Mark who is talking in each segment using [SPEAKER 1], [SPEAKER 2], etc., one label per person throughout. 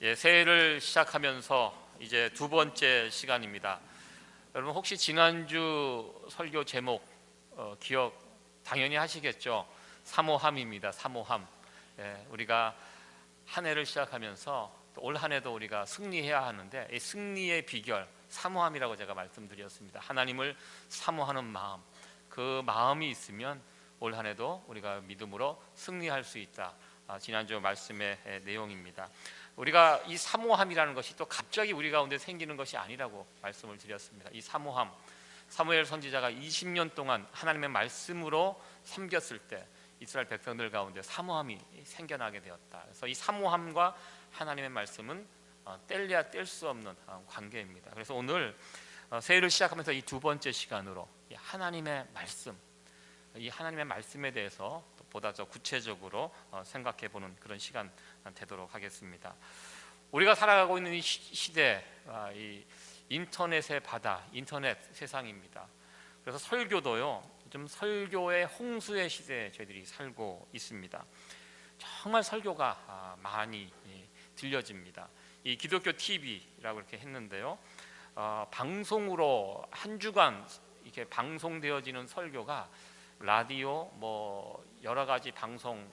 [SPEAKER 1] 새해를 시작하면서 이제 두 번째 시간입니다. 여러분 혹시 지난주 설교 제목 기억 당연히 하시겠죠? 사모함입니다. 사모함. 우리가 한 해를 시작하면서 올 한 해도 우리가 승리해야 하는데 이 승리의 비결 사모함이라고 제가 말씀드렸습니다. 하나님을 사모하는 마음, 그 마음이 있으면 올 한 해도 우리가 믿음으로 승리할 수 있다. 지난주 말씀의 내용입니다. 우리가 이 사모함이라는 것이 또 갑자기 우리 가운데 생기는 것이 아니라고 말씀을 드렸습니다. 이 사모함, 사무엘 선지자가 20년 동안 하나님의 말씀으로 섬겼을 때 이스라엘 백성들 가운데 사모함이 생겨나게 되었다. 그래서 이 사모함과 하나님의 말씀은 뗄래야 뗄 수 없는 관계입니다. 그래서 오늘 새해를 시작하면서 이 두 번째 시간으로 하나님의 말씀, 이 하나님의 말씀에 대해서 보다 더 구체적으로 생각해 보는 그런 시간 되도록 하겠습니다. 우리가 살아가고 있는 이 시대, 이 인터넷의 바다, 인터넷 세상입니다. 그래서 설교도요, 좀 설교의 홍수의 시대에 저희들이 살고 있습니다. 정말 설교가 많이 들려집니다. 이 기독교 TV라고 이렇게 했는데요, 방송으로 한 주간 이렇게 방송되어지는 설교가 라디오, 여러 가지 방송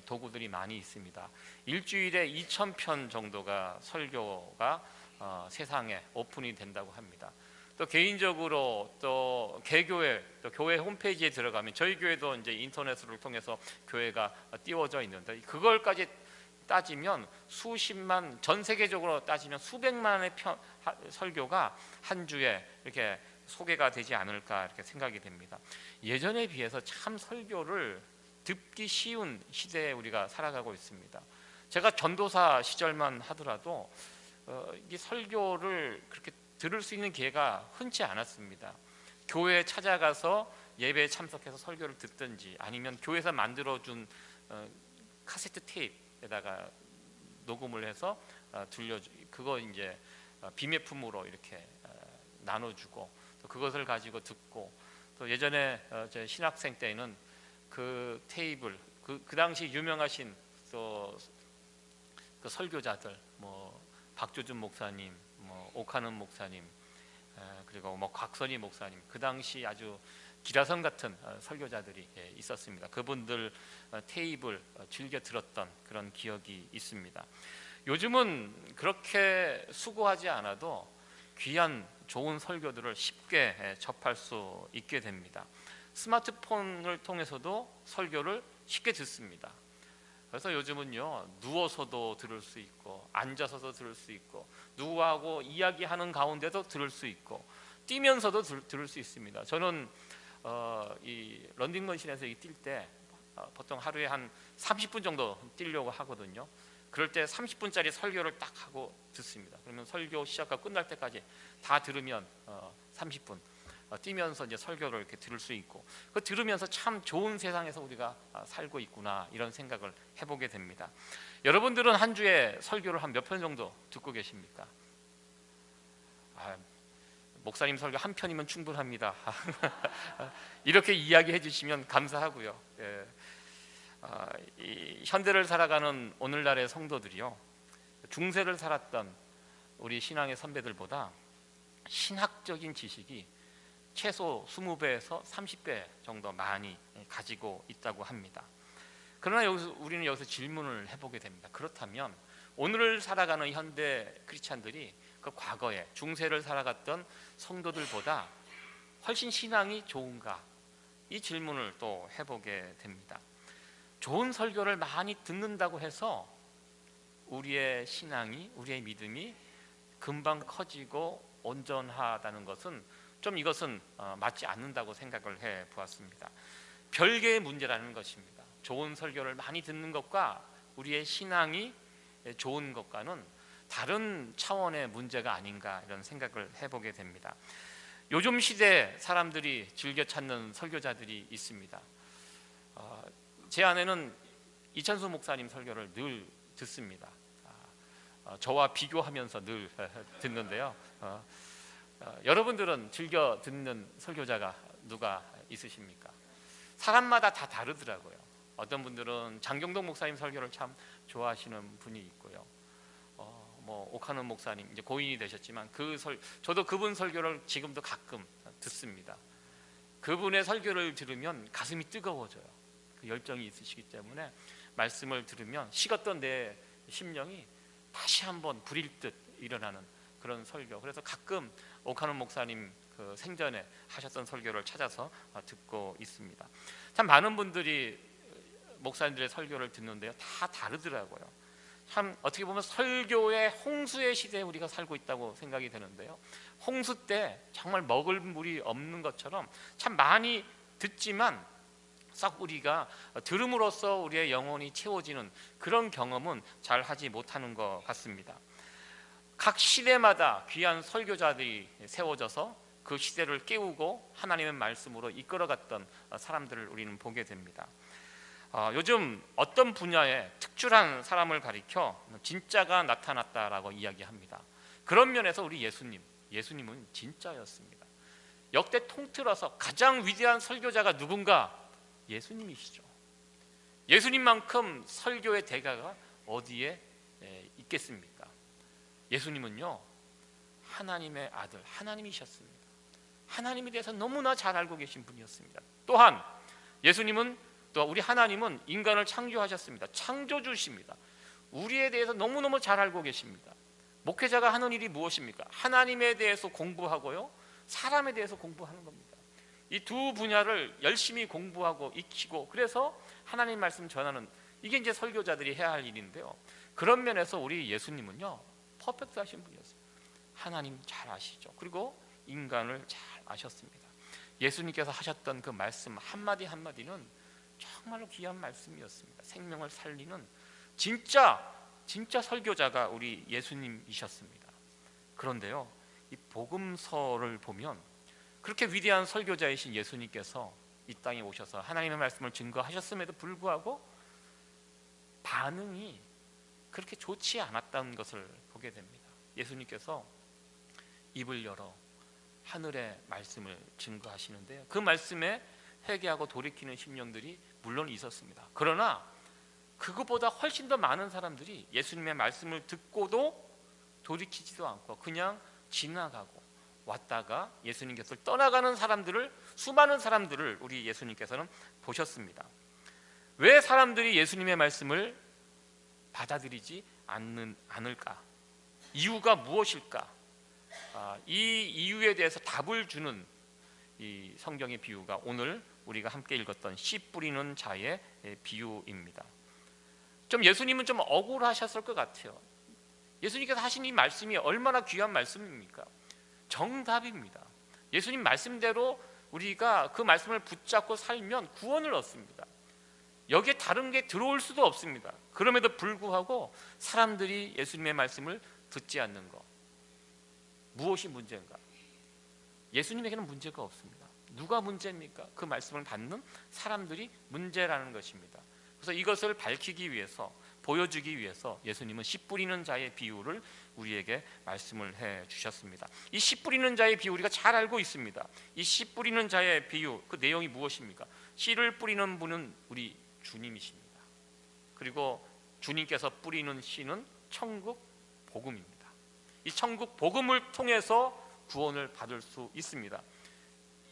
[SPEAKER 1] 도구들이 많이 있습니다. 일주일에 2,000편 정도가 설교가 세상에 오픈이 된다고 합니다. 또 개인적으로 또 개교회, 또 교회 홈페이지에 들어가면 저희 교회도 이제 인터넷을 통해서 교회가 띄워져 있는데 그걸까지 따지면 수십만, 전 세계적으로 따지면 수백만의 설교가 한 주에 이렇게 소개가 되지 않을까 이렇게 생각이 됩니다. 예전에 비해서 참 설교를 듣기 쉬운 시대에 우리가 살아가고 있습니다. 제가 전도사 시절만 하더라도 이 설교를 그렇게 들을 수 있는 기회가 흔치 않았습니다. 교회에 찾아가서 예배에 참석해서 설교를 듣든지 아니면 교회에서 만들어준 카세트 테이프에다가 녹음을 해서 그거 이제 비매품으로 이렇게 나눠주고 또 그것을 가지고 듣고, 또 예전에 제 신학생 때에는 그 테이블, 그 당시 유명하신 또 그 설교자들, 박조준 목사님, 오카는 목사님, 그리고 곽선희 목사님, 그 당시 아주 기라성 같은 설교자들이 있었습니다. 그분들 테이블 즐겨 들었던 그런 기억이 있습니다. 요즘은 그렇게 수고하지 않아도 귀한 좋은 설교들을 쉽게 접할 수 있게 됩니다. 스마트폰을 통해서도 설교를 쉽게 듣습니다. 그래서 요즘은요, 누워서도 들을 수 있고 앉아서도 들을 수 있고 누구하고 이야기하는 가운데도 들을 수 있고 뛰면서도 들을 수 있습니다. 저는 이 런닝머신에서 뛸 때 보통 하루에 한 30분 정도 뛰려고 하거든요. 그럴 때 30분짜리 설교를 딱 하고 듣습니다. 그러면 설교 시작과 끝날 때까지 다 들으면 30분 뛰면서 이제 설교를 이렇게 들을 수 있고, 그 들으면서 참 좋은 세상에서 우리가 살고 있구나 이런 생각을 해보게 됩니다. 여러분들은 한 주에 설교를 한 몇 편 정도 듣고 계십니까? 목사님 설교 한 편이면 충분합니다. 이렇게 이야기해 주시면 감사하고요. 이 현대를 살아가는 오늘날의 성도들이요, 중세를 살았던 우리 신앙의 선배들보다 신학적인 지식이 최소 20배에서 30배 정도 많이 가지고 있다고 합니다. 그러나 우리는 여기서 질문을 해보게 됩니다. 그렇다면 오늘을 살아가는 현대 크리스찬들이 그 과거에 중세를 살아갔던 성도들보다 훨씬 신앙이 좋은가? 이 질문을 또 해보게 됩니다. 좋은 설교를 많이 듣는다고 해서 우리의 신앙이, 우리의 믿음이 금방 커지고 온전하다는 것은 이것은 맞지 않는다고 생각을 해 보았습니다. 별개의 문제라는 것입니다. 좋은 설교를 많이 듣는 것과 우리의 신앙이 좋은 것과는 다른 차원의 문제가 아닌가 이런 생각을 해보게 됩니다. 요즘 시대 사람들이 즐겨 찾는 설교자들이 있습니다. 제 아내는 이찬수 목사님 설교를 늘 듣습니다. 저와 비교하면서 늘 듣는데요. 여러분들은 즐겨 듣는 설교자가 누가 있으십니까? 사람마다 다 다르더라고요. 어떤 분들은 장경동 목사님 설교를 참 좋아하시는 분이 있고요. 뭐 오카노 목사님 이제 고인이 되셨지만 저도 그분 설교를 지금도 가끔 듣습니다. 그분의 설교를 들으면 가슴이 뜨거워져요. 그 열정이 있으시기 때문에 말씀을 들으면 식었던 내 심령이 다시 한번 불일 듯 일어나는 그런 설교. 그래서 가끔 오카노 목사님 그 생전에 하셨던 설교를 찾아서 듣고 있습니다. 참 많은 분들이 목사님들의 설교를 듣는데요, 다 다르더라고요. 참 어떻게 보면 설교의 홍수의 시대에 우리가 살고 있다고 생각이 되는데요, 홍수 때 정말 먹을 물이 없는 것처럼 참 많이 듣지만 싹 우리가 들음으로써 우리의 영혼이 채워지는 그런 경험은 잘 하지 못하는 것 같습니다. 각 시대마다 귀한 설교자들이 세워져서 그 시대를 깨우고 하나님의 말씀으로 이끌어갔던 사람들을 우리는 보게 됩니다. 요즘 어떤 분야에 특출한 사람을 가리켜 진짜가 나타났다라고 이야기합니다. 그런 면에서 우리 예수님은 진짜였습니다. 역대 통틀어서 가장 위대한 설교자가 누군가? 예수님이시죠. 예수님만큼 설교의 대가가 어디에 있겠습니까? 예수님은요, 하나님의 아들, 하나님이셨습니다. 하나님에 대해서 너무나 잘 알고 계신 분이었습니다. 또한 예수님은, 또 우리 하나님은 인간을 창조하셨습니다. 창조주십니다. 우리에 대해서 너무너무 잘 알고 계십니다. 목회자가 하는 일이 무엇입니까? 하나님에 대해서 공부하고요, 사람에 대해서 공부하는 겁니다. 이 두 분야를 열심히 공부하고 익히고, 그래서 하나님 말씀 전하는, 이게 이제 설교자들이 해야 할 일인데요, 그런 면에서 우리 예수님은요 퍼펙트 하신 분이었어요. 하나님 잘 아시죠. 그리고 인간을 잘 아셨습니다. 예수님께서 하셨던 그 말씀 한마디 한마디는 정말로 귀한 말씀이었습니다. 생명을 살리는 진짜 설교자가 우리 예수님이셨습니다. 그런데요, 이 복음서를 보면 그렇게 위대한 설교자이신 예수님께서 이 땅에 오셔서 하나님의 말씀을 증거하셨음에도 불구하고 반응이 그렇게 좋지 않았다는 것을 보게 됩니다. 예수님께서 입을 열어 하늘의 말씀을 증거하시는데요, 그 말씀에 회개하고 돌이키는 심령들이 물론 있었습니다. 그러나 그것보다 훨씬 더 많은 사람들이 예수님의 말씀을 듣고도 돌이키지도 않고 그냥 지나가고 왔다가 예수님 곁을 떠나가는 사람들을, 수많은 사람들을 우리 예수님께서는 보셨습니다. 왜 사람들이 예수님의 말씀을 받아들이지 않을까? 이유가 무엇일까? 이 이유에 대해서 답을 주는 이 성경의 비유가 오늘 우리가 함께 읽었던 씨 뿌리는 자의 비유입니다. 좀 예수님은 좀 억울하셨을 것 같아요. 예수님께서 하신 이 말씀이 얼마나 귀한 말씀입니까? 정답입니다. 예수님 말씀대로 우리가 그 말씀을 붙잡고 살면 구원을 얻습니다. 여기에 다른 게 들어올 수도 없습니다. 그럼에도 불구하고 사람들이 예수님의 말씀을 듣지 않는 것, 무엇이 문제인가? 예수님에게는 문제가 없습니다. 누가 문제입니까? 그 말씀을 받는 사람들이 문제라는 것입니다. 그래서 이것을 밝히기 위해서, 보여주기 위해서 예수님은 씨 뿌리는 자의 비유를 우리에게 말씀을 해 주셨습니다. 이 씨 뿌리는 자의 비유 우리가 잘 알고 있습니다. 이 씨 뿌리는 자의 비유, 그 내용이 무엇입니까? 씨를 뿌리는 분은 우리 주님이십니다. 그리고 주님께서 뿌리는 씨는 천국 복음입니다. 이 천국 복음을 통해서 구원을 받을 수 있습니다.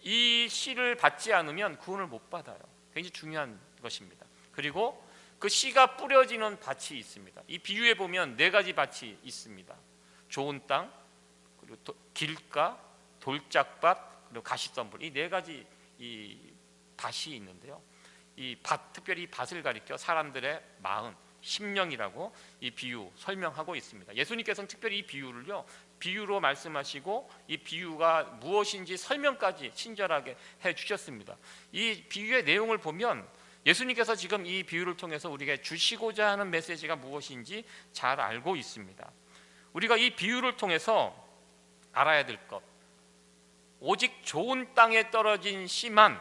[SPEAKER 1] 이 씨를 받지 않으면 구원을 못 받아요. 굉장히 중요한 것입니다. 그리고 그 씨가 뿌려지는 밭이 있습니다. 이 비유에 보면 네 가지 밭이 있습니다. 좋은 땅, 그리고 길가, 돌짝밭, 그리고 가시덤불, 이 네 가지 이 밭이 있는데요, 이 밭, 특별히 밭을 가리켜 사람들의 마음, 심령이라고 이 비유 설명하고 있습니다. 예수님께서는 특별히 이 비유를요, 비유로 말씀하시고 이 비유가 무엇인지 설명까지 친절하게 해주셨습니다. 이 비유의 내용을 보면 예수님께서 지금 이 비유를 통해서 우리에게 주시고자 하는 메시지가 무엇인지 잘 알고 있습니다. 우리가 이 비유를 통해서 알아야 될 것, 오직 좋은 땅에 떨어진 씨만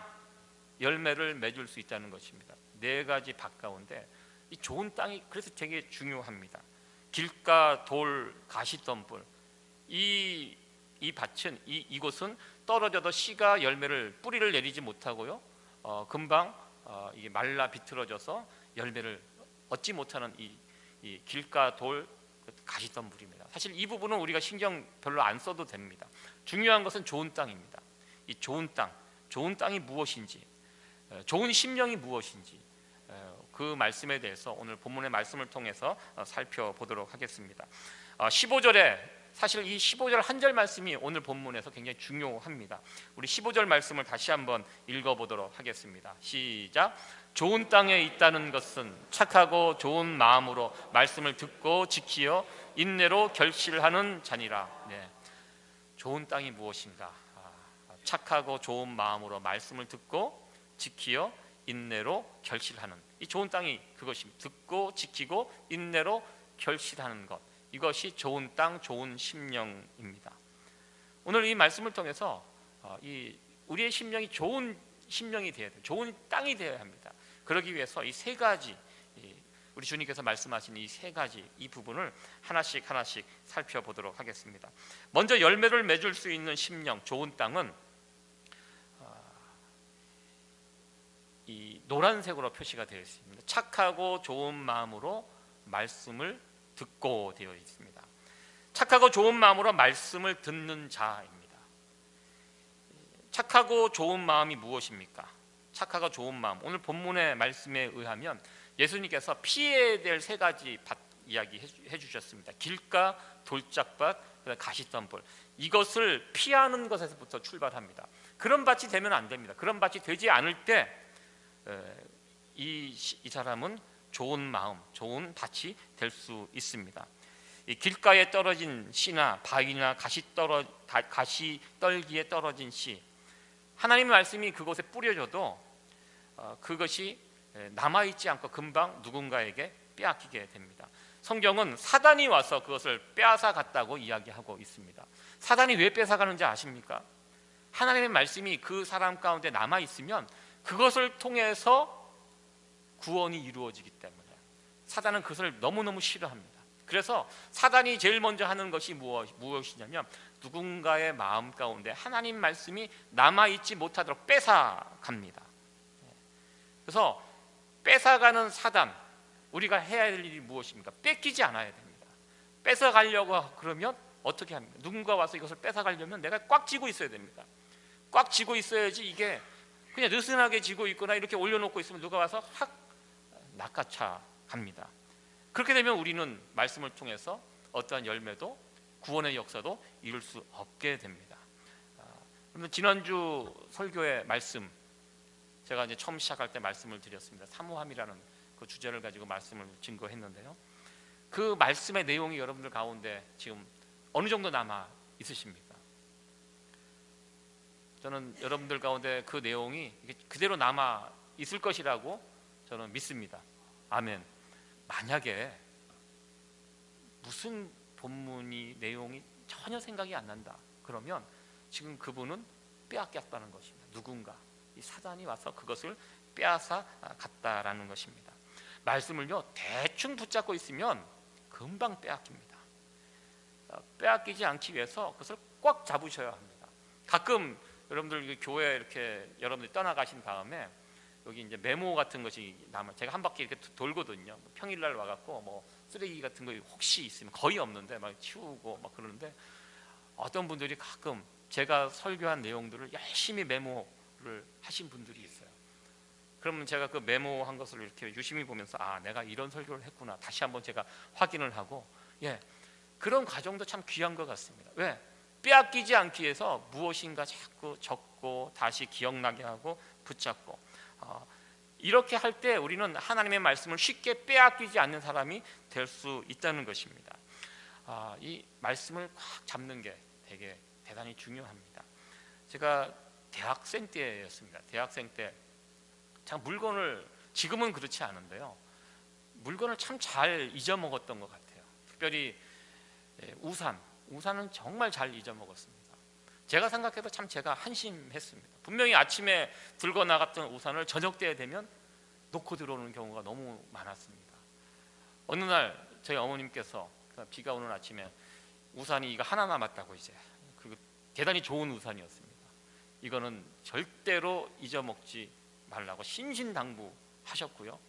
[SPEAKER 1] 열매를 맺을 수 있다는 것입니다. 네 가지 밭 가운데 이 좋은 땅이 그래서 되게 중요합니다. 길가, 돌, 가시덤불, 이 밭은, 이곳은 떨어져도 씨가 열매를, 뿌리를 내리지 못하고요, 금방 이게 말라 비틀어져서 열매를 얻지 못하는 이 길가, 돌, 가시덤불입니다. 사실 이 부분은 우리가 신경 별로 안 써도 됩니다. 중요한 것은 좋은 땅입니다. 이 좋은 땅, 좋은 땅이 무엇인지, 좋은 심령이 무엇인지, 그 말씀에 대해서 오늘 본문의 말씀을 통해서 살펴보도록 하겠습니다. 15절에 사실 이 15절 한 절 말씀이 오늘 본문에서 굉장히 중요합니다. 우리 15절 말씀을 다시 한번 읽어보도록 하겠습니다. 시작. 좋은 땅에 있다는 것은 착하고 좋은 마음으로 말씀을 듣고 지키어 인내로 결실하는 자니라. 네. 좋은 땅이 무엇인가? 착하고 좋은 마음으로 말씀을 듣고 지키어 인내로 결실하는, 이 좋은 땅이 그것입니다. 듣고 지키고 인내로 결실하는 것, 이것이 좋은 땅, 좋은 심령입니다. 오늘 이 말씀을 통해서 우리의 심령이 좋은 심령이 되어야 돼요. 좋은 땅이 되어야 합니다. 그러기 위해서 이 세 가지, 우리 주님께서 말씀하신 이 세 가지, 이 부분을 하나씩 살펴보도록 하겠습니다. 먼저 열매를 맺을 수 있는 심령, 좋은 땅은 이 노란색으로 표시가 되어 있습니다. 착하고 좋은 마음으로 말씀을 듣고 되어 있습니다. 착하고 좋은 마음으로 말씀을 듣는 자입니다. 착하고 좋은 마음이 무엇입니까? 착하고 좋은 마음, 오늘 본문의 말씀에 의하면 예수님께서 피해야 될 세 가지 밭 이야기 해주셨습니다. 길가, 돌짝밭, 가시덤불. 이것을 피하는 것에서부터 출발합니다. 그런 밭이 되면 안 됩니다. 그런 밭이 되지 않을 때 이 사람은 좋은 마음, 좋은 밭이 될 수 있습니다. 이 길가에 떨어진 씨나 바위나 가시떨기에 떨어진 씨, 하나님의 말씀이 그곳에 뿌려져도 그것이 남아있지 않고 금방 누군가에게 빼앗기게 됩니다. 성경은 사단이 와서 그것을 빼앗아 갔다고 이야기하고 있습니다. 사단이 왜 뺏어가는지 아십니까? 하나님의 말씀이 그 사람 가운데 남아있으면 그것을 통해서 구원이 이루어지기 때문에 사단은 그것을 너무너무 싫어합니다. 그래서 사단이 제일 먼저 하는 것이 무엇이냐면 누군가의 마음 가운데 하나님 말씀이 남아있지 못하도록 뺏어갑니다. 그래서 뺏어가는 사단, 우리가 해야 될 일이 무엇입니까? 뺏기지 않아야 됩니다. 뺏어가려고 그러면 어떻게 합니까? 누군가 와서 이것을 뺏어가려면 내가 꽉 쥐고 있어야 됩니다. 꽉 쥐고 있어야지. 이게 그냥 느슨하게 쥐고 있거나 이렇게 올려놓고 있으면 누가 와서 확 낚아차 갑니다. 그렇게 되면 우리는 말씀을 통해서 어떠한 열매도 구원의 역사도 이룰 수 없게 됩니다. 그러면 지난주 설교의 말씀, 제가 이제 처음 시작할 때 말씀을 드렸습니다. 사모함이라는 그 주제를 가지고 말씀을 증거했는데요. 그 말씀의 내용이 여러분들 가운데 지금 어느 정도 남아 있으십니까? 저는 여러분들 가운데 그 내용이 그대로 남아 있을 것이라고 저는 믿습니다. 아멘. 만약에 무슨 본문이 내용이 전혀 생각이 안 난다 그러면 지금 그분은 빼앗겼다는 것입니다. 누군가, 이 사단이 와서 그것을 빼앗아 갔다라는 것입니다. 말씀을요 대충 붙잡고 있으면 금방 빼앗깁니다. 빼앗기지 않기 위해서 그것을 꽉 잡으셔야 합니다. 가끔 여러분들 교회 이렇게 여러분들이 떠나가신 다음에 여기 이제 메모 같은 것이 남아, 제가 한 바퀴 이렇게 돌거든요. 평일날 와갖고 뭐 쓰레기 같은 거 혹시 있으면 거의 없는데 막 치우고 막 그러는데 어떤 분들이 가끔 제가 설교한 내용들을 열심히 메모를 하신 분들이 있어요. 그러면 제가 그 메모한 것을 이렇게 유심히 보면서 아, 내가 이런 설교를 했구나 다시 한번 제가 확인을 하고, 그런 과정도 참 귀한 것 같습니다. 왜? 빼앗기지 않기 위해서 무엇인가 자꾸 적고 다시 기억나게 하고 붙잡고, 이렇게 할 때 우리는 하나님의 말씀을 쉽게 빼앗기지 않는 사람이 될 수 있다는 것입니다. 이 말씀을 꽉 잡는 게 되게 대단히 중요합니다. 제가 대학생 때였습니다. 대학생 때 참 물건을, 지금은 그렇지 않은데요, 물건을 참 잘 잊어먹었던 것 같아요. 특별히 우산은 정말 잘 잊어먹었습니다. 제가 생각해도 참 제가 한심했습니다. 분명히 아침에 들고 나갔던 우산을 저녁 때 되면 놓고 들어오는 경우가 너무 많았습니다. 어느 날 저희 어머님께서 비가 오는 아침에 우산이 이거 하나 남았다고, 이제 그리고 대단히 좋은 우산이었습니다. 이거는 절대로 잊어먹지 말라고 신신당부하셨고요.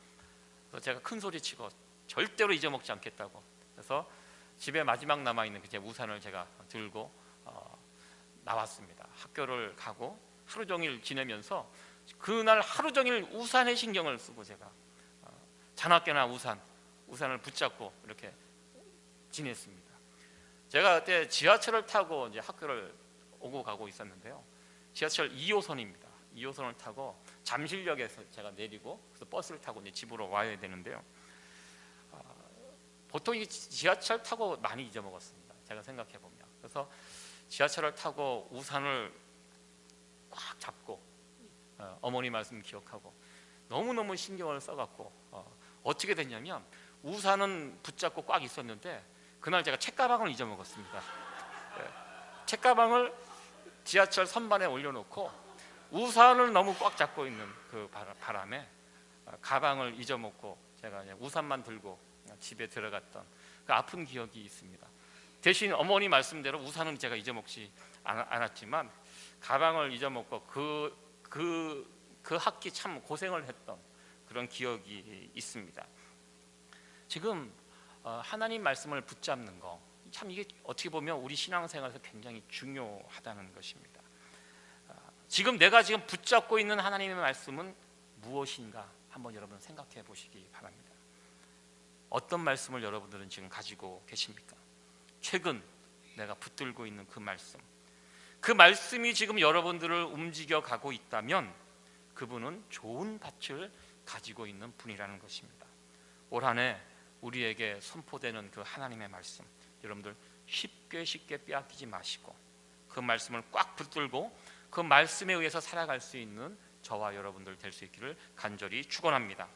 [SPEAKER 1] 그래서 제가 큰 소리 치고 절대로 잊어먹지 않겠다고, 그래서 집에 마지막 남아있는 그 제 우산을 제가 들고 나왔습니다. 학교를 가고 하루 종일 지내면서 그날 하루 종일 우산에 신경을 쓰고 제가 자나깨나 우산을 붙잡고 이렇게 지냈습니다. 제가 그때 지하철을 타고 이제 학교를 오고 가고 있었는데요. 지하철 2호선입니다. 2호선을 타고 잠실역에서 제가 내리고 그래서 버스를 타고 이제 집으로 와야 되는데요. 보통 이 지하철 타고 많이 잊어먹었습니다. 제가 생각해 보면. 그래서 지하철을 타고 우산을 꽉 잡고 어머니 말씀 기억하고 너무너무 신경을 써갖고 어떻게 됐냐면 우산은 붙잡고 꽉 있었는데 그날 제가 책가방을 잊어먹었습니다. 책가방을 지하철 선반에 올려놓고 우산을 너무 꽉 잡고 있는 그 바람에 가방을 잊어먹고 제가 우산만 들고 집에 들어갔던 그 아픈 기억이 있습니다. 대신 어머니 말씀대로 우산은 제가 잊어먹지 않았지만 가방을 잊어먹고 그 학기 참 고생을 했던 그런 기억이 있습니다. 지금 하나님 말씀을 붙잡는 거 참 이게 어떻게 보면 우리 신앙생활에서 굉장히 중요하다는 것입니다. 지금 내가 지금 붙잡고 있는 하나님의 말씀은 무엇인가 한번 여러분 생각해 보시기 바랍니다. 어떤 말씀을 여러분들은 지금 가지고 계십니까? 최근 내가 붙들고 있는 그 말씀이 지금 여러분들을 움직여 가고 있다면 그분은 좋은 밭을 가지고 있는 분이라는 것입니다. 올 한 해 우리에게 선포되는 그 하나님의 말씀 여러분들 쉽게 빼앗기지 마시고 그 말씀을 꽉 붙들고 그 말씀에 의해서 살아갈 수 있는 저와 여러분들 될 수 있기를 간절히 축원합니다.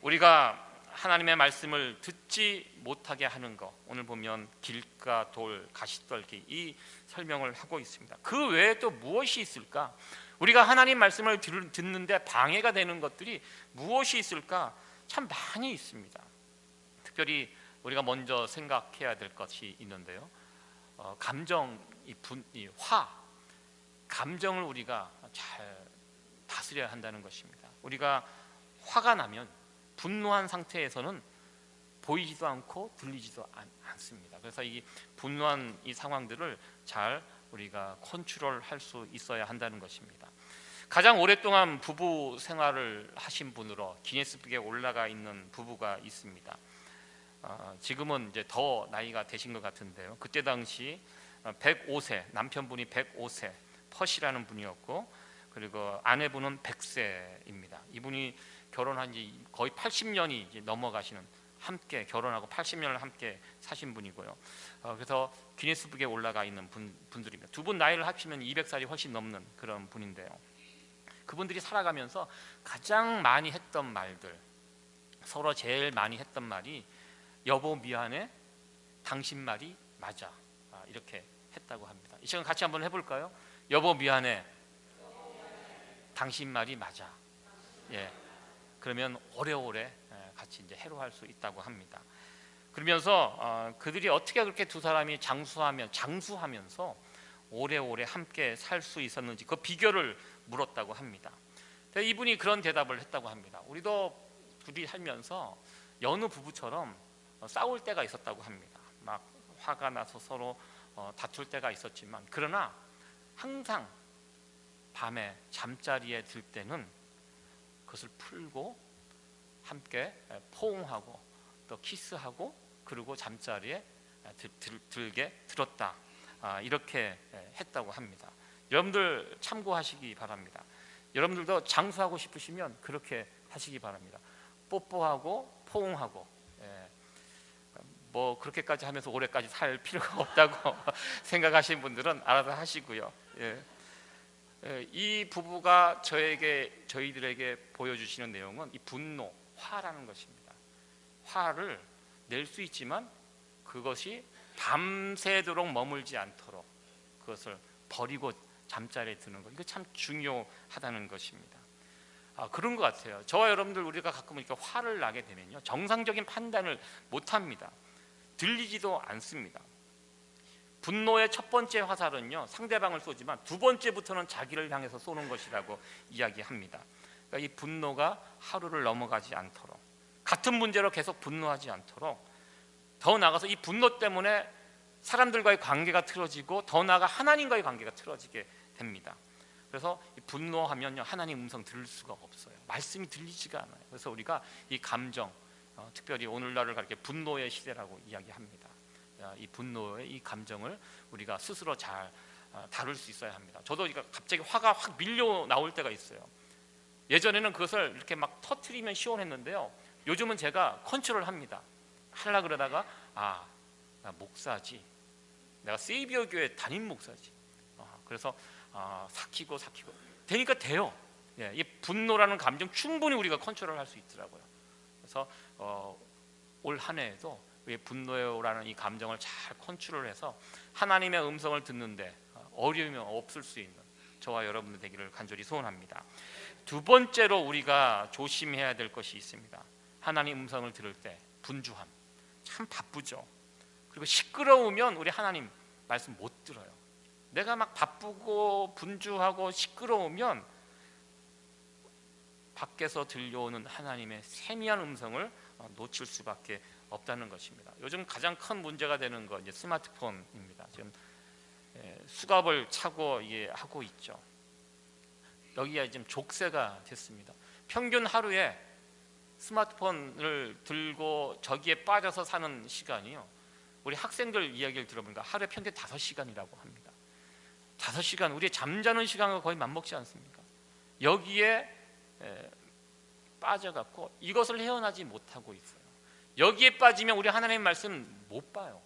[SPEAKER 1] 우리가 하나님의 말씀을 듣지 못하게 하는 것 오늘 보면 길가 돌 가시떨기 이 설명을 하고 있습니다. 그 외에 또 무엇이 있을까? 우리가 하나님 말씀을 듣는데 방해가 되는 것들이 무엇이 있을까? 참 많이 있습니다. 특별히 우리가 먼저 생각해야 될 것이 있는데요. 감정을 우리가 잘 다스려야 한다는 것입니다. 우리가 화가 나면 분노한 상태에서는 보이지도 않고 들리지도 않습니다. 그래서 이 분노한 이 상황들을 잘 우리가 컨트롤할 수 있어야 한다는 것입니다. 가장 오랫동안 부부 생활을 하신 분으로 기네스북에 올라가 있는 부부가 있습니다. 지금은 이제 더 나이가 되신 것 같은데요. 그때 당시 105세 남편분이 105세 펫이라는 분이었고 그리고 아내분은 100세입니다. 이분이 결혼한 지 거의 80년이 이제 넘어가시는 함께 결혼하고 80년을 함께 사신 분이고요. 그래서 기네스북에 올라가 있는 분들입니다. 두 분 나이를 합치면 200살이 훨씬 넘는 그런 분인데요. 그분들이 살아가면서 가장 많이 했던 말들 서로 제일 많이 했던 말이 여보 미안해 당신 말이 맞아 이렇게 했다고 합니다. 이 시간 같이 한번 해볼까요? 여보 미안해 당신 말이 맞아. 예, 그러면 오래오래 같이 이제 해로할 수 있다고 합니다. 그러면서 그들이 어떻게 그렇게 두 사람이 장수하면서 오래오래 함께 살 수 있었는지 그 비결을 물었다고 합니다. 이분이 그런 대답을 했다고 합니다. 우리도 둘이 살면서 여느 부부처럼 싸울 때가 있었다고 합니다. 막 화가 나서 서로 다툴 때가 있었지만 그러나 항상 밤에 잠자리에 들 때는 그것을 풀고 함께 포옹하고 또 키스하고 그리고 잠자리에 들게 들었다. 이렇게 했다고 합니다. 여러분들 참고하시기 바랍니다. 여러분들도 장수하고 싶으시면 그렇게 하시기 바랍니다. 뽀뽀하고 포옹하고 뭐 그렇게까지 하면서 오래까지 살 필요가 없다고 생각하시는 분들은 알아서 하시고요. 이 부부가 저희들에게 보여주시는 내용은 이 분노, 화라는 것입니다. 화를 낼 수 있지만 그것이 밤새도록 머물지 않도록 그것을 버리고 잠자리에 드는 것, 이거 참 중요하다는 것입니다. 그런 것 같아요. 저와 여러분들 우리가 가끔 이렇게 화를 나게 되면요, 정상적인 판단을 못합니다. 들리지도 않습니다. 분노의 첫 번째 화살은요, 상대방을 쏘지만 두 번째부터는 자기를 향해서 쏘는 것이라고 이야기합니다. 그러니까 이 분노가 하루를 넘어가지 않도록, 같은 문제로 계속 분노하지 않도록 더 나아가서 이 분노 때문에 사람들과의 관계가 틀어지고 더 나아가 하나님과의 관계가 틀어지게 됩니다. 그래서 분노하면요, 하나님 음성 들을 수가 없어요. 말씀이 들리지가 않아요. 그래서 우리가 이 감정, 특별히 오늘날을 가리켜 분노의 시대라고 이야기합니다. 이 분노의 이 감정을 우리가 스스로 잘 다룰 수 있어야 합니다. 저도 갑자기 화가 확 밀려 나올 때가 있어요. 예전에는 그것을 이렇게 막 터트리면 시원했는데요, 요즘은 제가 컨트롤합니다. 하려고 그러다가 나 목사지, 내가 세이비어 교회 담임 목사지, 그래서 삭히고 되니까 돼요. 이 분노라는 감정 충분히 우리가 컨트롤할 수 있더라고요. 그래서 올 한 해에도 우리의 분노라는 이 감정을 잘 컨트롤해서 하나님의 음성을 듣는데 어려움이 없을 수 있는 저와 여러분들 되기를 간절히 소원합니다. 두 번째로 우리가 조심해야 될 것이 있습니다. 하나님 음성을 들을 때 분주함. 참 바쁘죠. 그리고 시끄러우면 우리 하나님 말씀 못 들어요. 내가 막 바쁘고 분주하고 시끄러우면 밖에서 들려오는 하나님의 세미한 음성을 놓칠 수밖에 없다는 것입니다. 요즘 가장 큰 문제가 되는 건 이제 스마트폰입니다. 지금 수갑을 차고 하고 있죠. 여기가 지금 족쇄가 됐습니다. 평균 하루에 스마트폰을 들고 저기에 빠져서 사는 시간이요, 우리 학생들 이야기를 들어보니까 하루에 평균 5시간이라고 합니다. 5시간, 우리의 잠자는 시간과 거의 맞먹지 않습니까? 여기에 빠져갖고 이것을 헤어나지 못하고 있어요. 여기에 빠지면 우리 하나님의 말씀 못 봐요.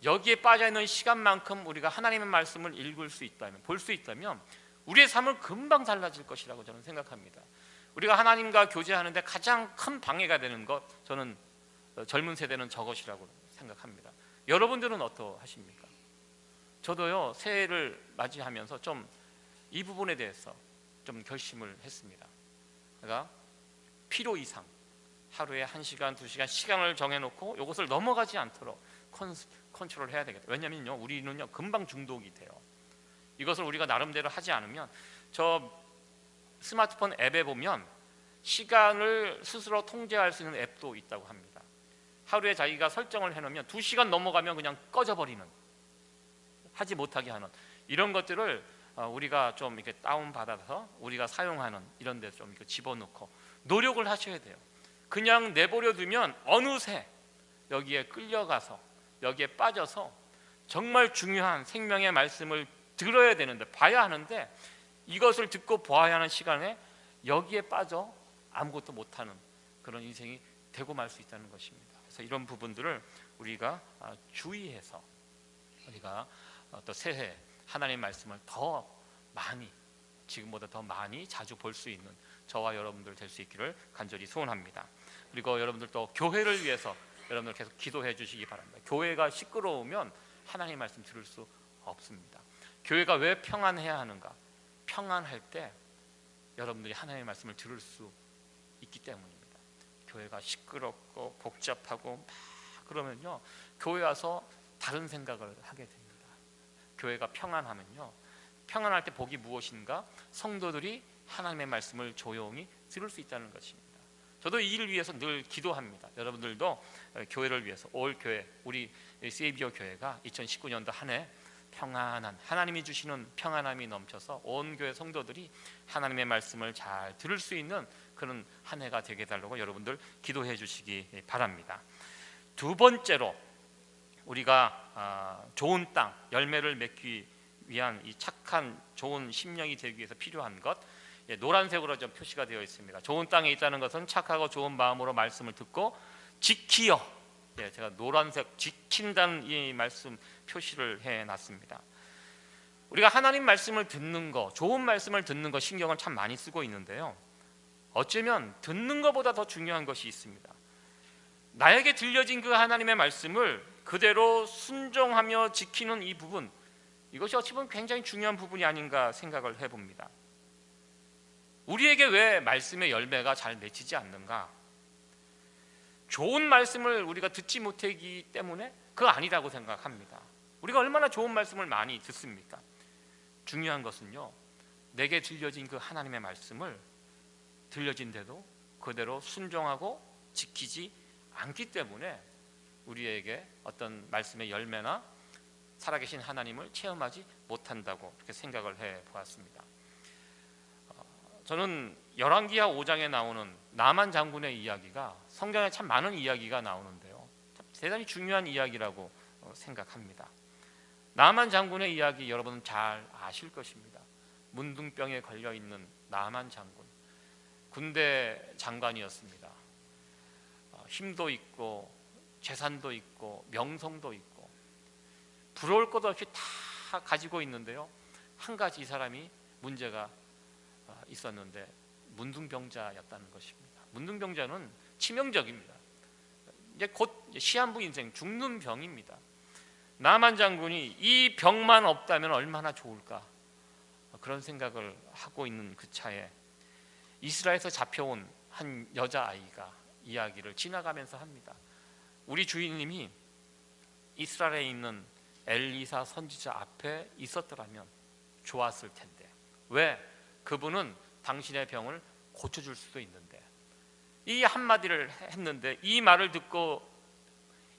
[SPEAKER 1] 여기에 빠져있는 시간만큼 우리가 하나님의 말씀을 읽을 수 있다면, 볼 수 있다면 우리의 삶은 금방 달라질 것이라고 저는 생각합니다. 우리가 하나님과 교제하는데 가장 큰 방해가 되는 것, 저는 젊은 세대는 저것이라고 생각합니다. 여러분들은 어떠하십니까? 저도요, 새해를 맞이하면서 좀 이 부분에 대해서 좀 결심을 했습니다. 그러니까 필요 이상 하루에 1시간, 2시간 시간을 정해놓고 이것을 넘어가지 않도록 컨트롤 해야 되겠다. 왜냐면요, 우리는요 금방 중독이 돼요. 이것을 우리가 나름대로 하지 않으면, 저 스마트폰 앱에 보면 시간을 스스로 통제할 수 있는 앱도 있다고 합니다. 하루에 자기가 설정을 해놓으면 2시간 넘어가면 그냥 꺼져버리는, 하지 못하게 하는 이런 것들을 우리가 좀 이렇게 다운받아서 우리가 사용하는 이런 데 좀 집어넣고 노력을 하셔야 돼요. 그냥 내버려 두면 어느새 여기에 끌려가서 여기에 빠져서 정말 중요한 생명의 말씀을 들어야 되는데, 봐야 하는데 이것을 듣고 보아야 하는 시간에 여기에 빠져 아무것도 못하는 그런 인생이 되고 말 수 있다는 것입니다. 그래서 이런 부분들을 우리가 주의해서 우리가 또 새해 하나님의 말씀을 더 많이, 지금보다 더 많이 자주 볼 수 있는 저와 여러분들 될 수 있기를 간절히 소원합니다. 그리고 여러분들 또 교회를 위해서 여러분들 계속 기도해 주시기 바랍니다. 교회가 시끄러우면 하나님의 말씀 들을 수 없습니다. 교회가 왜 평안해야 하는가? 평안할 때 여러분들이 하나님의 말씀을 들을 수 있기 때문입니다. 교회가 시끄럽고 복잡하고 막 그러면요, 교회 와서 다른 생각을 하게 됩니다. 교회가 평안하면요, 평안할 때 복이 무엇인가? 성도들이 하나님의 말씀을 조용히 들을 수 있다는 것입니다. 저도 이 일을 위해서 늘 기도합니다. 여러분들도 교회를 위해서, 올 교회, 우리 세이비어 교회가 2019년도 한 해 평안한, 하나님이 주시는 평안함이 넘쳐서 온 교회 성도들이 하나님의 말씀을 잘 들을 수 있는 그런 한 해가 되게 해달라고 여러분들 기도해 주시기 바랍니다. 두 번째로 우리가 좋은 땅, 열매를 맺기 위한 이 착한 좋은 심령이 되기 위해서 필요한 것, 노란색으로 좀 표시가 되어 있습니다. 좋은 땅에 있다는 것은 착하고 좋은 마음으로 말씀을 듣고 지키어, 제가 노란색 지킨다는 이 말씀 표시를 해놨습니다. 우리가 하나님 말씀을 듣는 거, 좋은 말씀을 듣는 거 신경을 참 많이 쓰고 있는데요, 어쩌면 듣는 것보다 더 중요한 것이 있습니다. 나에게 들려진 그 하나님의 말씀을 그대로 순종하며 지키는 이 부분, 이것이 어찌 보면 굉장히 중요한 부분이 아닌가 생각을 해봅니다. 우리에게 왜 말씀의 열매가 잘 맺히지 않는가? 좋은 말씀을 우리가 듣지 못하기 때문에 그거 아니라고 생각합니다. 우리가 얼마나 좋은 말씀을 많이 듣습니까? 중요한 것은요, 내게 들려진 그 하나님의 말씀을 들려진 대로 그대로 순종하고 지키지 않기 때문에 우리에게 어떤 말씀의 열매나 살아계신 하나님을 체험하지 못한다고 그렇게 생각을 해 보았습니다. 저는 열왕기하 5장에 나오는 나만 장군의 이야기가 성경에 참 많은 이야기가 나오는데요, 대단히 중요한 이야기라고 생각합니다. 나만 장군의 이야기 여러분은 잘 아실 것입니다. 문둥병에 걸려 있는 나만 장군, 군대 장관이었습니다. 힘도 있고 재산도 있고 명성도 있고 부러울 것 없이 다 가지고 있는데요, 한 가지 이 사람이 문제가 있었는데 문둥병자였다는 것입니다. 문둥병자는 치명적입니다. 이제 곧 시한부 인생, 죽는 병입니다. 나만 장군이 이 병만 없다면 얼마나 좋을까, 그런 생각을 하고 있는 그 차에 이스라엘에서 잡혀온 한 여자아이가 이야기를 지나가면서 합니다. 우리 주인님이 이스라엘에 있는 엘리사 선지자 앞에 있었더라면 좋았을 텐데, 왜? 그분은 당신의 병을 고쳐줄 수도 있는데. 이 한마디를 했는데 이 말을 듣고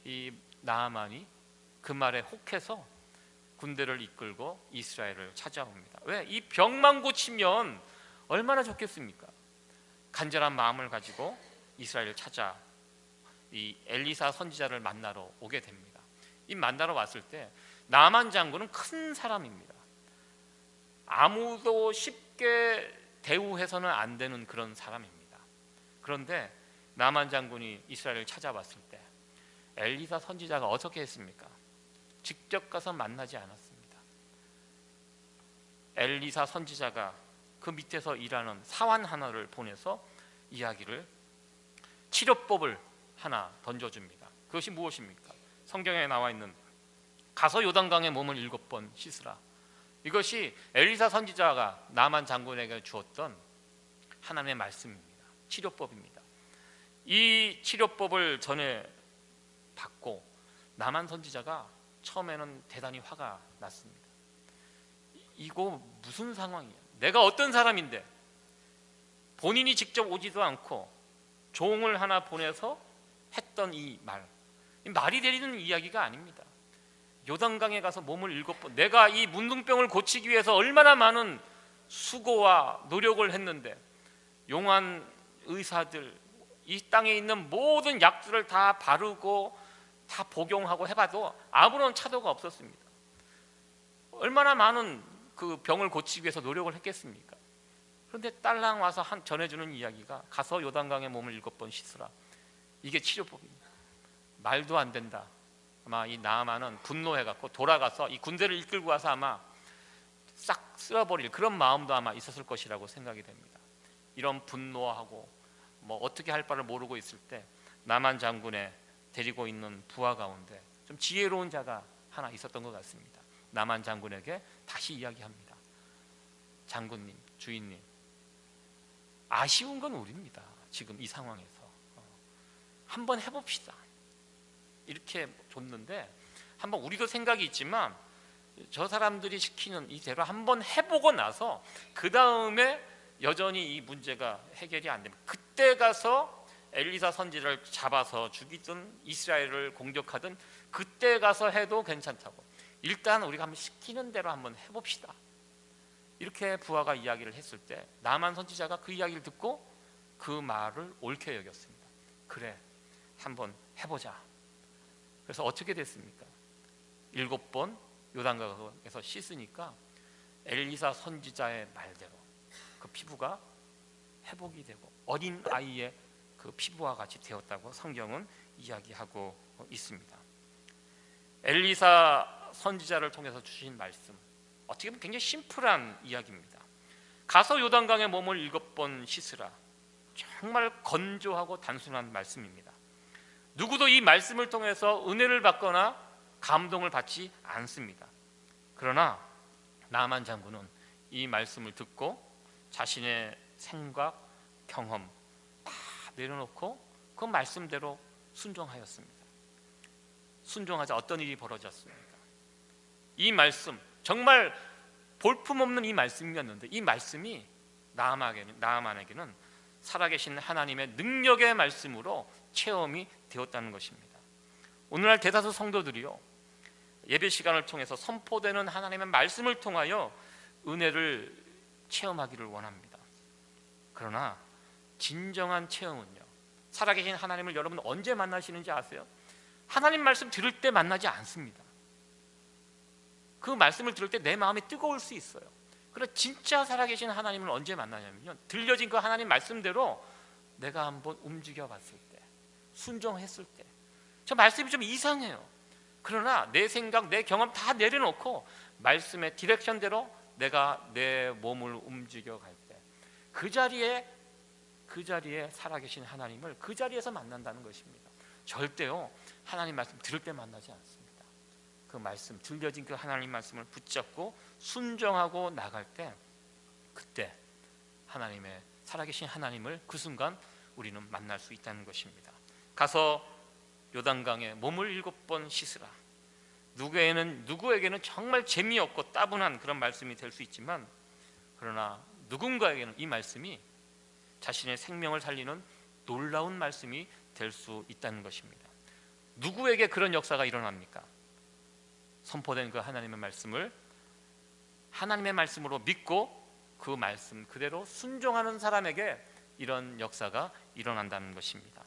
[SPEAKER 1] 이 나아만이 그 말에 혹해서 군대를 이끌고 이스라엘을 찾아옵니다. 왜? 이 병만 고치면 얼마나 좋겠습니까? 간절한 마음을 가지고 이스라엘을 찾아 이 엘리사 선지자를 만나러 오게 됩니다. 이 만나러 왔을 때 나만 장군은 큰 사람입니다. 아무도 쉽게 대우해서는 안 되는 그런 사람입니다. 그런데 나만 장군이 이스라엘을 찾아왔을 때 엘리사 선지자가 어떻게 했습니까? 직접 가서 만나지 않았습니다. 엘리사 선지자가 그 밑에서 일하는 사환 하나를 보내서 이야기를, 치료법을 하나 던져줍니다. 그것이 무엇입니까? 성경에 나와 있는 가서 요단강에 몸을 7번 씻으라. 이것이 엘리사 선지자가 나만 장군에게 주었던 하나님의 말씀입니다. 치료법입니다. 이 치료법을 전해 받고 나만 선지자가 처음에는 대단히 화가 났습니다. 이거 무슨 상황이야? 내가 어떤 사람인데 본인이 직접 오지도 않고 종을 하나 보내서 했던 이 말이 되는 이야기가 아닙니다. 요단강에 가서 몸을 7번, 내가 이 문둥병을 고치기 위해서 얼마나 많은 수고와 노력을 했는데, 용한 의사들, 이 땅에 있는 모든 약들을 다 바르고 다 복용하고 해봐도 아무런 차도가 없었습니다. 얼마나 많은 그 병을 고치기 위해서 노력을 했겠습니까? 그런데 딸랑 와서 전해주는 이야기가 가서 요단강에 몸을 7번 씻으라. 이게 치료법입니다. 말도 안 된다. 아마 이 나아만은 분노해갖고 돌아가서 이 군대를 이끌고 와서 아마 싹 쓸어버릴 그런 마음도 아마 있었을 것이라고 생각이 됩니다. 이런 분노하고 뭐 어떻게 할 바를 모르고 있을 때 나만 장군의 데리고 있는 부하 가운데 좀 지혜로운 자가 하나 있었던 것 같습니다. 나만 장군에게 다시 이야기합니다. 장군님, 주인님, 아쉬운 건 우리입니다. 지금 이 상황에서 한번 해봅시다. 이렇게 줬는데 한번 우리도 생각이 있지만 저 사람들이 시키는 이대로 한번 해보고 나서 그 다음에 여전히 이 문제가 해결이 안 되면 그때 가서 엘리사 선지자를 잡아서 죽이든 이스라엘을 공격하든 그때 가서 해도 괜찮다고, 일단 우리가 한번 시키는 대로 한번 해봅시다. 이렇게 부하가 이야기를 했을 때 나만 선지자가 그 이야기를 듣고 그 말을 옳게 여겼습니다. 그래, 한번 해보자. 그래서 어떻게 됐습니까? 7번 요단강에서 씻으니까 엘리사 선지자의 말대로 그 피부가 회복이 되고 어린 아이의 그 피부와 같이 되었다고 성경은 이야기하고 있습니다. 엘리사 선지자를 통해서 주신 말씀, 어떻게 보면 굉장히 심플한 이야기입니다. 가서 요단강에 몸을 7번 씻으라. 정말 건조하고 단순한 말씀입니다. 누구도 이 말씀을 통해서 은혜를 받거나 감동을 받지 않습니다. 그러나 나만 장군은 이 말씀을 듣고 자신의 생각, 경험 다 내려놓고 그 말씀대로 순종하였습니다. 순종하자 어떤 일이 벌어졌습니까? 이 말씀, 정말 볼품없는 이 말씀이었는데 이 말씀이 나아만에게는 살아계신 하나님의 능력의 말씀으로 체험이 되었다는 것입니다. 오늘날 대다수 성도들이요, 예배 시간을 통해서 선포되는 하나님의 말씀을 통하여 은혜를 체험하기를 원합니다. 그러나 진정한 체험은요, 살아계신 하나님을 여러분 언제 만나시는지 아세요? 하나님 말씀 들을 때 만나지 않습니다. 그 말씀을 들을 때 내 마음이 뜨거울 수 있어요. 그러나 진짜 살아계신 하나님을 언제 만나냐면요, 들려진 그 하나님 말씀대로 내가 한번 움직여 봤을 때, 순종했을 때, 저 말씀이 좀 이상해요. 그러나 내 생각, 내 경험 다 내려놓고 말씀의 디렉션대로 내가 내 몸을 움직여 갈 때, 그 자리에 살아계신 하나님을 그 자리에서 만난다는 것입니다. 절대요, 하나님 말씀 들을 때 만나지 않습니다. 그 말씀, 들려진 그 하나님 말씀을 붙잡고 순종하고 나갈 때, 그때 하나님의 살아계신 하나님을 그 순간 우리는 만날 수 있다는 것입니다. 가서 요단강에 몸을 7번 씻으라. 누구에게는 정말 재미없고 따분한 그런 말씀이 될 수 있지만, 그러나 누군가에게는 이 말씀이 자신의 생명을 살리는 놀라운 말씀이 될 수 있다는 것입니다. 누구에게 그런 역사가 일어납니까? 선포된 그 하나님의 말씀을 하나님의 말씀으로 믿고 그 말씀 그대로 순종하는 사람에게 이런 역사가 일어난다는 것입니다.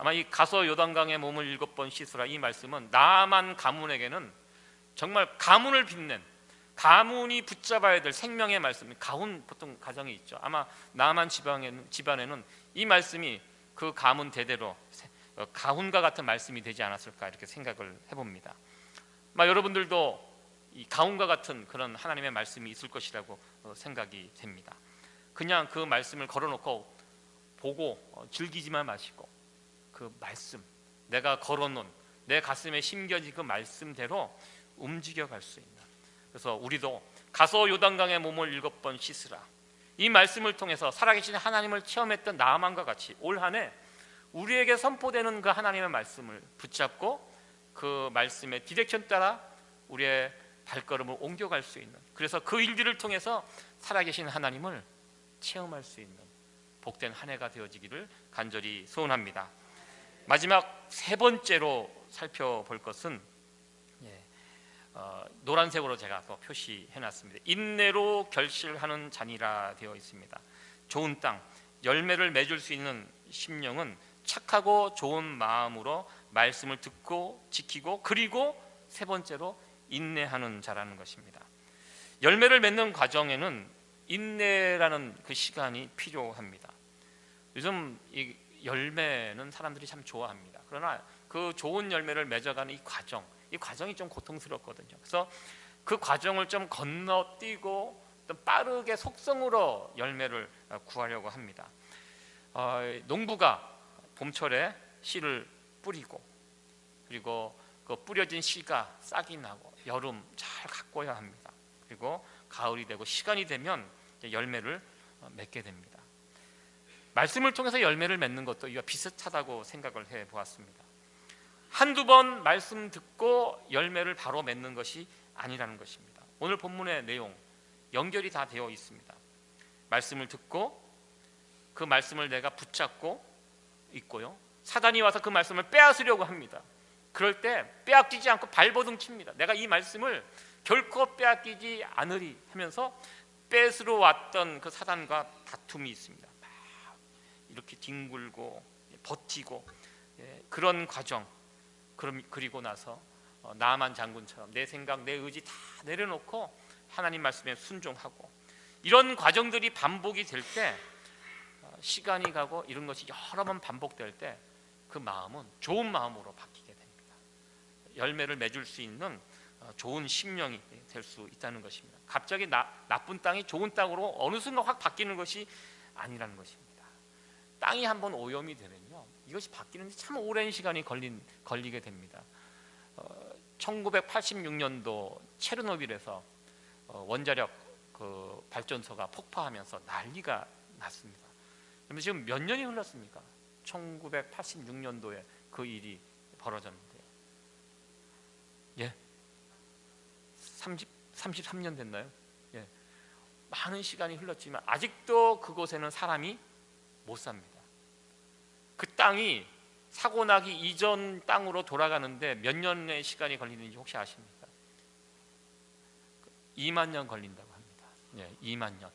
[SPEAKER 1] 아마 이 가서 요단강에 몸을 7번 씻으라, 이 말씀은 나만 가문에게는 정말 가문을 빛낸, 가문이 붙잡아야 될 생명의 말씀, 가훈 보통 가정에 있죠. 아마 나만 집안에는 이 말씀이 그 가문 대대로 가훈과 같은 말씀이 되지 않았을까, 이렇게 생각을 해봅니다. 아마 여러분들도 이 가훈과 같은 그런 하나님의 말씀이 있을 것이라고 생각이 됩니다. 그냥 그 말씀을 걸어놓고 보고 즐기지만 마시고, 그 말씀, 내가 걸어놓은 내 가슴에 심겨진 그 말씀대로 움직여갈 수 있는, 그래서 우리도 가서 요단강에 몸을 7번 씻으라, 이 말씀을 통해서 살아계신 하나님을 체험했던 나아만과 같이 올 한 해 우리에게 선포되는 그 하나님의 말씀을 붙잡고 그 말씀의 디렉션 따라 우리의 발걸음을 옮겨갈 수 있는, 그래서 그 일들을 통해서 살아계신 하나님을 체험할 수 있는 복된 한 해가 되어지기를 간절히 소원합니다. 마지막 세 번째로 살펴볼 것은 노란색으로 제가 또 표시해놨습니다. 인내로 결실하는 잔이라 되어 있습니다. 좋은 땅, 열매를 맺을 수 있는 심령은 착하고 좋은 마음으로 말씀을 듣고 지키고, 그리고 세 번째로 인내하는 자라는 것입니다. 열매를 맺는 과정에는 인내라는 그 시간이 필요합니다. 요즘 이 열매는 사람들이 참 좋아합니다. 그러나 그 좋은 열매를 맺어가는 이 과정이 좀 고통스럽거든요. 그래서 그 과정을 좀 건너뛰고 좀 빠르게 속성으로 열매를 구하려고 합니다. 농부가 봄철에 씨를 뿌리고, 그리고 그 뿌려진 씨가 싹이 나고 여름 잘 가꿔야 합니다. 그리고 가을이 되고 시간이 되면 열매를 맺게 됩니다. 말씀을 통해서 열매를 맺는 것도 이와 비슷하다고 생각을 해보았습니다. 한두 번 말씀 듣고 열매를 바로 맺는 것이 아니라는 것입니다. 오늘 본문의 내용 연결이 다 되어 있습니다. 말씀을 듣고 그 말씀을 내가 붙잡고 있고요, 사단이 와서 그 말씀을 빼앗으려고 합니다. 그럴 때 빼앗기지 않고 발버둥 칩니다. 내가 이 말씀을 결코 빼앗기지 않으리 하면서 뺏으러 왔던 그 사단과 다툼이 있습니다. 막 이렇게 뒹굴고 버티고, 그런 과정. 그리고 나서 나만 장군처럼 내 생각, 내 의지 다 내려놓고 하나님 말씀에 순종하고, 이런 과정들이 반복이 될 때, 시간이 가고 이런 것이 여러 번 반복될 때 그 마음은 좋은 마음으로 바뀌게 됩니다. 열매를 맺을 수 있는 좋은 심령이 될 수 있다는 것입니다. 갑자기 나쁜 땅이 좋은 땅으로 어느 순간 확 바뀌는 것이 아니라는 것입니다. 땅이 한번 오염이 되면요, 이것이 바뀌는데 참 오랜 시간이 걸리게 됩니다. 1986년도 체르노빌에서 원자력 그 발전소가 폭파하면서 난리가 났습니다. 그런데 지금 몇 년이 흘렀습니까? 1986년도에 그 일이 벌어졌는데요. 33년 됐나요? 많은 시간이 흘렀지만 아직도 그곳에는 사람이 못 삽니다. 그 땅이 사고 나기 이전 땅으로 돌아가는데 몇 년의 시간이 걸리는지 혹시 아십니까? 2만 년 걸린다고 합니다. 2만 년.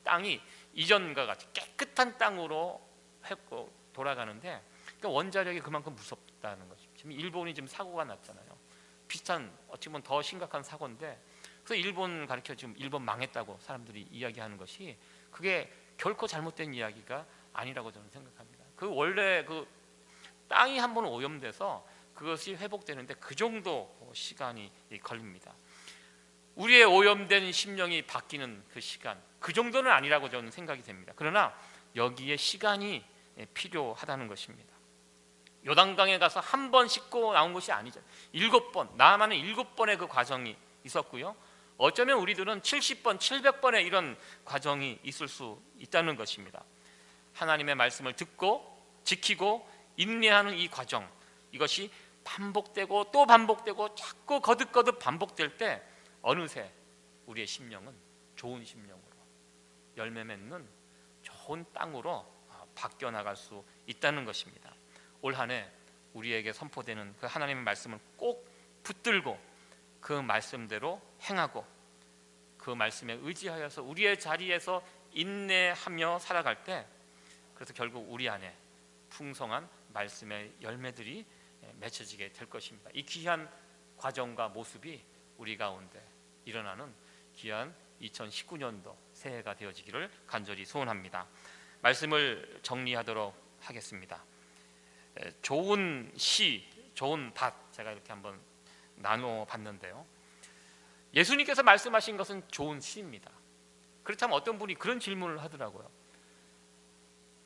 [SPEAKER 1] 땅이 이전과 같이 깨끗한 땅으로 했고 돌아가는데, 그러니까 원자력이 그만큼 무섭다는 거죠. 지금 일본이 지금 사고가 났잖아요. 비슷한, 어찌 보면 더 심각한 사고인데, 그래서 일본 가르쳐 지금 일본 망했다고 사람들이 이야기하는 것이, 그게 결코 잘못된 이야기가 아니라고 저는 생각합니다. 그 원래 그 땅이 한번 오염돼서 그것이 회복되는데 그 정도 시간이 걸립니다. 우리의 오염된 심령이 바뀌는 그 시간, 그 정도는 아니라고 저는 생각이 됩니다. 그러나 여기에 시간이 필요하다는 것입니다. 요단강에 가서 한 번 씻고 나온 것이 아니죠. 7번, 나아만은 7번의 그 과정이 있었고요. 어쩌면 우리들은 70번, 700번의 이런 과정이 있을 수 있다는 것입니다. 하나님의 말씀을 듣고 지키고 인내하는 이 과정, 이것이 반복되고 또 반복되고 자꾸 거듭거듭 반복될 때 어느새 우리의 심령은 좋은 심령으로, 열매 맺는 좋은 땅으로 바뀌어 나갈 수 있다는 것입니다. 올 한 해 우리에게 선포되는 그 하나님의 말씀을 꼭 붙들고 그 말씀대로 행하고 그 말씀에 의지하여서 우리의 자리에서 인내하며 살아갈 때, 그래서 결국 우리 안에 풍성한 말씀의 열매들이 맺혀지게 될 것입니다. 이 귀한 과정과 모습이 우리 가운데 일어나는 귀한 2019년도 새해가 되어지기를 간절히 소원합니다. 말씀을 정리하도록 하겠습니다. 좋은 시, 좋은 밭, 제가 이렇게 한번 나눠 봤는데요. 예수님께서 말씀하신 것은 좋은 시입니다. 그렇다면 어떤 분이 그런 질문을 하더라고요.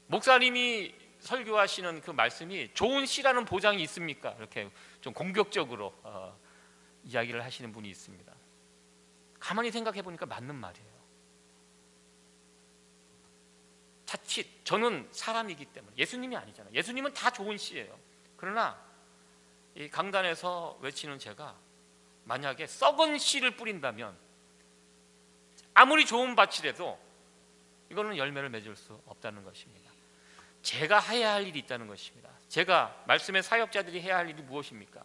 [SPEAKER 1] 목사님이 설교하시는 그 말씀이 좋은 시라는 보장이 있습니까? 이렇게 좀 공격적으로 이야기를 하시는 분이 있습니다. 가만히 생각해 보니까 맞는 말이에요. 자칫 저는 사람이기 때문에, 예수님이 아니잖아요. 예수님은 다 좋은 시예요. 그러나 이 강단에서 외치는 제가 만약에 썩은 씨를 뿌린다면 아무리 좋은 밭이라도 이거는 열매를 맺을 수 없다는 것입니다. 제가 해야 할 일이 있다는 것입니다. 제가, 말씀의 사역자들이 해야 할 일이 무엇입니까?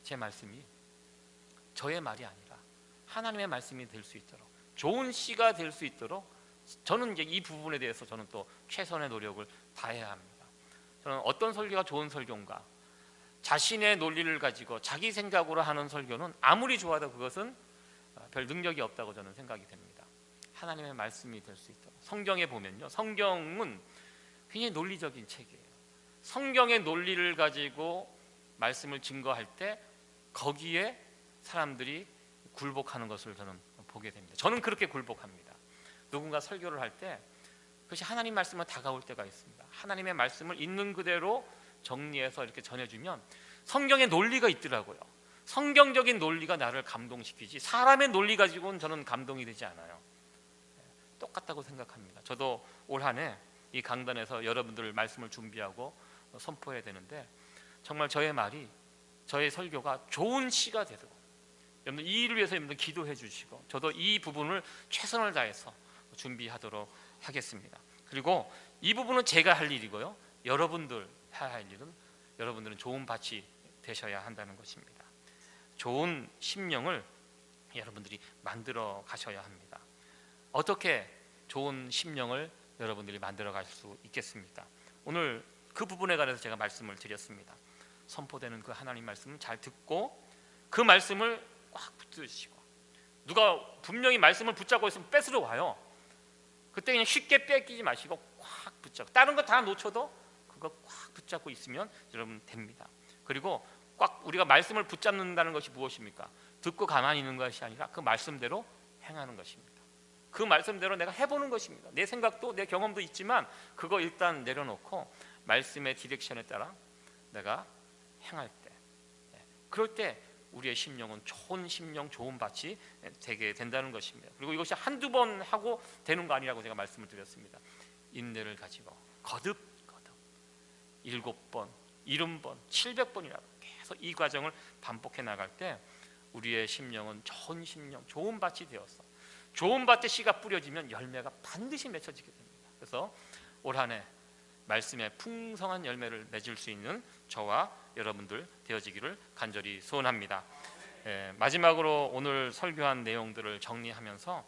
[SPEAKER 1] 제 말씀이 저의 말이 아니라 하나님의 말씀이 될 수 있도록, 좋은 씨가 될 수 있도록 저는 이제 이 부분에 대해서 저는 또 최선의 노력을 다해야 합니다. 저는 어떤 설교가 좋은 설교인가, 자신의 논리를 가지고 자기 생각으로 하는 설교는 아무리 좋아도 그것은 별 능력이 없다고 저는 생각이 됩니다. 하나님의 말씀이 될 수 있도록. 성경에 보면요, 성경은 굉장히 논리적인 책이에요. 성경의 논리를 가지고 말씀을 증거할 때 거기에 사람들이 굴복하는 것을 저는 보게 됩니다. 저는 그렇게 굴복합니다. 누군가 설교를 할 때 그것이 하나님 말씀으로 다가올 때가 있습니다. 하나님의 말씀을 있는 그대로 정리해서 이렇게 전해주면 성경의 논리가 있더라고요. 성경적인 논리가 나를 감동시키지 사람의 논리 가지고는 저는 감동이 되지 않아요. 똑같다고 생각합니다. 저도 올 한 해 이 강단에서 여러분들 말씀을 준비하고 선포해야 되는데, 정말 저의 말이, 저의 설교가 좋은 시가 되도록 여러분들 이 일을 위해서 여러분들 기도해 주시고, 저도 이 부분을 최선을 다해서 준비하도록 하겠습니다. 그리고 이 부분은 제가 할 일이고요, 여러분들 해야 할 일은, 여러분들은 좋은 밭이 되셔야 한다는 것입니다. 좋은 심령을 여러분들이 만들어 가셔야 합니다. 어떻게 좋은 심령을 여러분들이 만들어 갈 수 있겠습니까? 오늘 그 부분에 관해서 제가 말씀을 드렸습니다. 선포되는 그 하나님 말씀을 잘 듣고 그 말씀을 꽉 붙드시고, 누가 분명히 말씀을 붙잡고 있으면 뺏으러 와요. 그때 그냥 쉽게 뺏기지 마시고 꽉 붙잡고, 다른 거 다 놓쳐도 그거 꽉 붙잡고 있으면 여러분 됩니다. 그리고 꽉 우리가 말씀을 붙잡는다는 것이 무엇입니까? 듣고 가만히 있는 것이 아니라 그 말씀대로 행하는 것입니다. 그 말씀대로 내가 해보는 것입니다. 내 생각도 내 경험도 있지만 그거 일단 내려놓고 말씀의 디렉션에 따라 내가 행할 때, 그럴 때 우리의 심령은 좋은 심령, 좋은 밭이 되게 된다는 것입니다. 그리고 이것이 한두 번 하고 되는 거 아니라고 제가 말씀을 드렸습니다. 인내를 가지고 거듭 7번, 70번, 700번이라도 계속 이 과정을 반복해 나갈 때 우리의 심령은 좋은 심령, 좋은 밭이 되어서 좋은 밭에 씨가 뿌려지면 열매가 반드시 맺혀지게 됩니다. 그래서 올 한 해 말씀의 풍성한 열매를 맺을 수 있는 저와 여러분들 되어지기를 간절히 소원합니다. 마지막으로 오늘 설교한 내용들을 정리하면서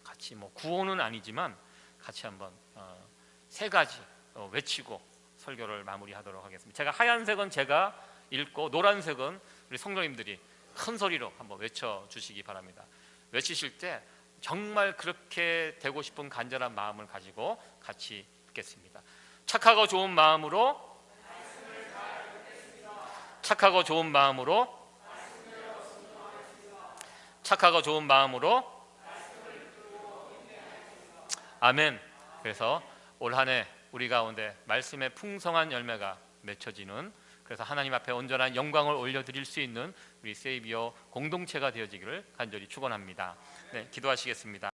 [SPEAKER 1] 같이 구호는 아니지만 같이 한번 세 가지 외치고 설교를 마무리하도록 하겠습니다. 제가 하얀색은 제가 읽고 노란색은 우리 성도님들이 큰 소리로 한번 외쳐주시기 바랍니다. 외치실 때 정말 그렇게 되고 싶은 간절한 마음을 가지고 같이 읽겠습니다. 착하고 좋은 마음으로, 착하고 좋은 마음으로, 착하고 좋은 마음으로. 아멘. 그래서 올 한 해 우리 가운데 말씀의 풍성한 열매가 맺혀지는, 그래서 하나님 앞에 온전한 영광을 올려드릴 수 있는 우리 세이비어 공동체가 되어지기를 간절히 축원합니다. 네, 기도하시겠습니다.